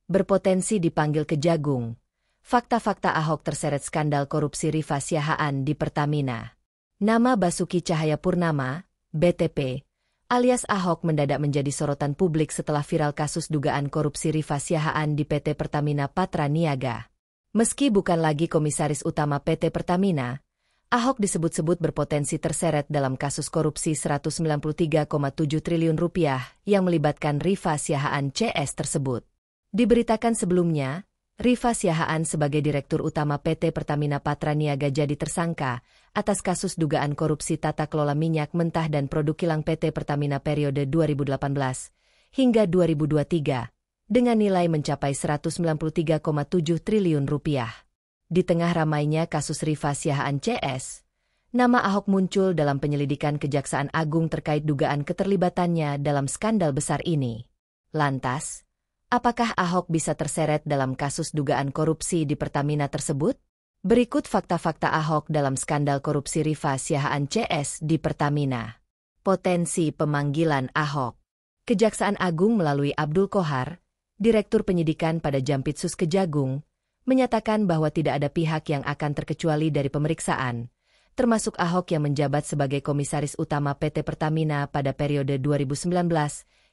berpotensi dipanggil Kejagung. Fakta-fakta Ahok terseret skandal korupsi Rifa Siahaan di Pertamina. Nama Basuki Cahayapurnama, BTP, alias Ahok mendadak menjadi sorotan publik setelah viral kasus dugaan korupsi Rifa Siahaan di PT Pertamina Patra Niaga. Meski bukan lagi komisaris utama PT Pertamina, Ahok disebut-sebut berpotensi terseret dalam kasus korupsi Rp193,7 triliun yang melibatkan Rifa Siahaan CS tersebut. Diberitakan sebelumnya, Rifa Siahaan sebagai Direktur Utama PT Pertamina Patra Niaga jadi tersangka atas kasus dugaan korupsi tata kelola minyak mentah dan produk kilang PT Pertamina periode 2018 hingga 2023 dengan nilai mencapai Rp193,7 triliun. Di tengah ramainya kasus Rifa Siahaan CS, nama Ahok muncul dalam penyelidikan Kejaksaan Agung terkait dugaan keterlibatannya dalam skandal besar ini. Lantas, apakah Ahok bisa terseret dalam kasus dugaan korupsi di Pertamina tersebut? Berikut fakta-fakta Ahok dalam skandal korupsi Rifa Siahaan CS di Pertamina. Potensi pemanggilan Ahok. Kejaksaan Agung melalui Abdul Qohar, Direktur Penyidikan pada Jampitsus Kejagung, menyatakan bahwa tidak ada pihak yang akan terkecuali dari pemeriksaan, termasuk Ahok yang menjabat sebagai Komisaris Utama PT Pertamina pada periode 2019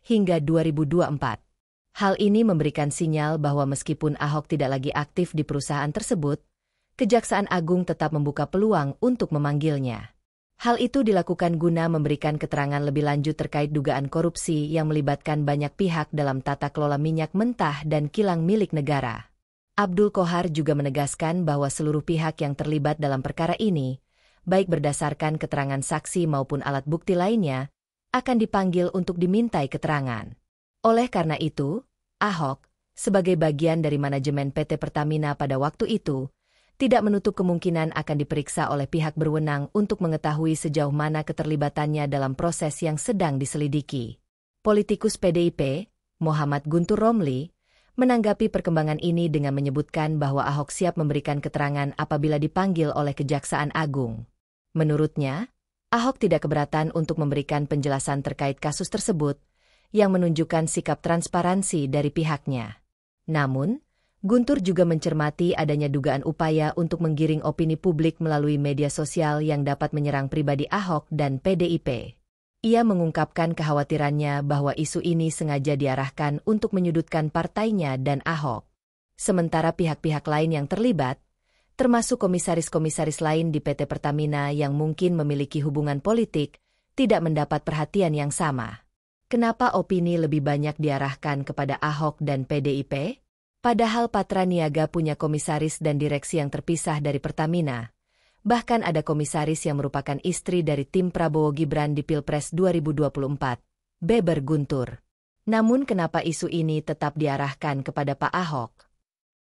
hingga 2024. Hal ini memberikan sinyal bahwa meskipun Ahok tidak lagi aktif di perusahaan tersebut, Kejaksaan Agung tetap membuka peluang untuk memanggilnya. Hal itu dilakukan guna memberikan keterangan lebih lanjut terkait dugaan korupsi yang melibatkan banyak pihak dalam tata kelola minyak mentah dan kilang milik negara. Abdul Qohar juga menegaskan bahwa seluruh pihak yang terlibat dalam perkara ini, baik berdasarkan keterangan saksi maupun alat bukti lainnya, akan dipanggil untuk dimintai keterangan. Oleh karena itu, Ahok, sebagai bagian dari manajemen PT Pertamina pada waktu itu, tidak menutup kemungkinan akan diperiksa oleh pihak berwenang untuk mengetahui sejauh mana keterlibatannya dalam proses yang sedang diselidiki. Politikus PDIP, Muhammad Guntur Romli, menanggapi perkembangan ini dengan menyebutkan bahwa Ahok siap memberikan keterangan apabila dipanggil oleh Kejaksaan Agung. Menurutnya, Ahok tidak keberatan untuk memberikan penjelasan terkait kasus tersebut, yang menunjukkan sikap transparansi dari pihaknya. Namun, Guntur juga mencermati adanya dugaan upaya untuk menggiring opini publik melalui media sosial yang dapat menyerang pribadi Ahok dan PDIP. Ia mengungkapkan kekhawatirannya bahwa isu ini sengaja diarahkan untuk menyudutkan partainya dan Ahok. Sementara pihak-pihak lain yang terlibat, termasuk komisaris-komisaris lain di PT Pertamina yang mungkin memiliki hubungan politik, tidak mendapat perhatian yang sama. Kenapa opini lebih banyak diarahkan kepada Ahok dan PDIP? Padahal Patra Niaga punya komisaris dan direksi yang terpisah dari Pertamina. Bahkan ada komisaris yang merupakan istri dari tim Prabowo Gibran di Pilpres 2024, beber Guntur. Namun kenapa isu ini tetap diarahkan kepada Pak Ahok?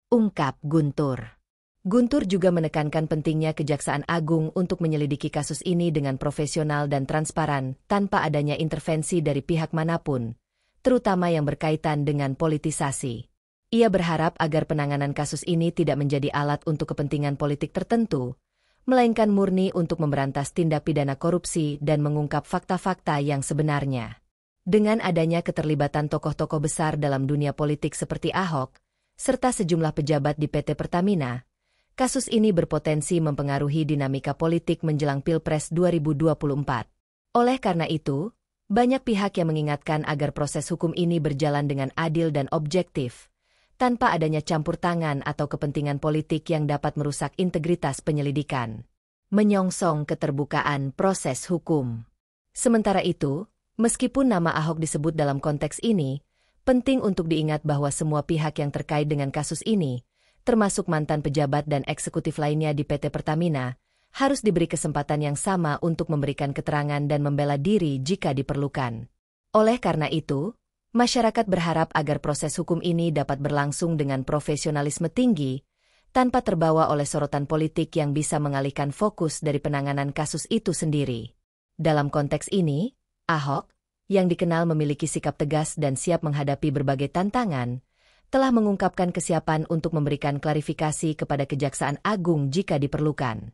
Ungkap Guntur. Guntur juga menekankan pentingnya Kejaksaan Agung untuk menyelidiki kasus ini dengan profesional dan transparan tanpa adanya intervensi dari pihak manapun, terutama yang berkaitan dengan politisasi. Ia berharap agar penanganan kasus ini tidak menjadi alat untuk kepentingan politik tertentu, melainkan murni untuk memberantas tindak pidana korupsi dan mengungkap fakta-fakta yang sebenarnya. Dengan adanya keterlibatan tokoh-tokoh besar dalam dunia politik seperti Ahok, serta sejumlah pejabat di PT Pertamina, kasus ini berpotensi mempengaruhi dinamika politik menjelang Pilpres 2024. Oleh karena itu, banyak pihak yang mengingatkan agar proses hukum ini berjalan dengan adil dan objektif, tanpa adanya campur tangan atau kepentingan politik yang dapat merusak integritas penyelidikan. Menyongsong keterbukaan proses hukum. Sementara itu, meskipun nama Ahok disebut dalam konteks ini, penting untuk diingat bahwa semua pihak yang terkait dengan kasus ini, termasuk mantan pejabat dan eksekutif lainnya di PT Pertamina, harus diberi kesempatan yang sama untuk memberikan keterangan dan membela diri jika diperlukan. Oleh karena itu, masyarakat berharap agar proses hukum ini dapat berlangsung dengan profesionalisme tinggi, tanpa terbawa oleh sorotan politik yang bisa mengalihkan fokus dari penanganan kasus itu sendiri. Dalam konteks ini, Ahok, yang dikenal memiliki sikap tegas dan siap menghadapi berbagai tantangan, telah mengungkapkan kesiapan untuk memberikan klarifikasi kepada Kejaksaan Agung jika diperlukan.